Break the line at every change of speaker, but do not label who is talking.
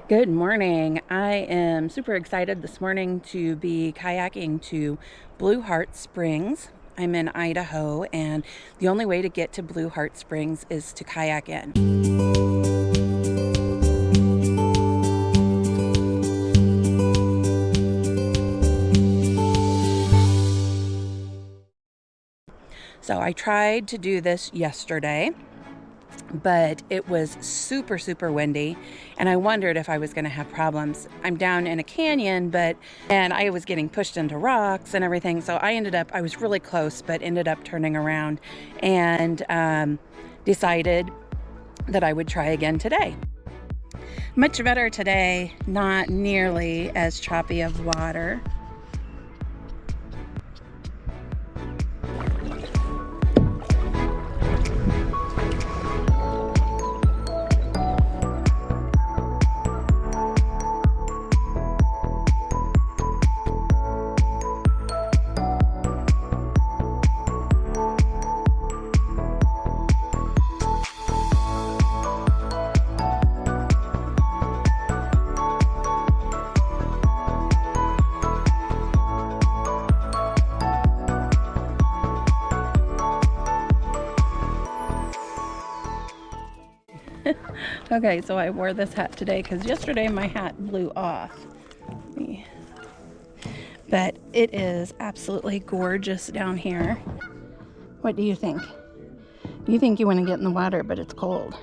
Good morning. I am super excited this morning to be kayaking to Blue Heart Springs. I'm in Idaho, and the only way to get to Blue Heart Springs is to kayak in. So I tried to do this yesterday, but it was super windy, and I wondered if I was going to have problems. I'm down in a canyon, and I was getting pushed into rocks and everything, so I was really close, but ended up turning around and decided that I would try again today. Much better today, not nearly as choppy of water. Okay, so I wore this hat today because yesterday my hat blew off. But it is absolutely gorgeous down here. What do you think? You think you want to get in the water, but it's cold.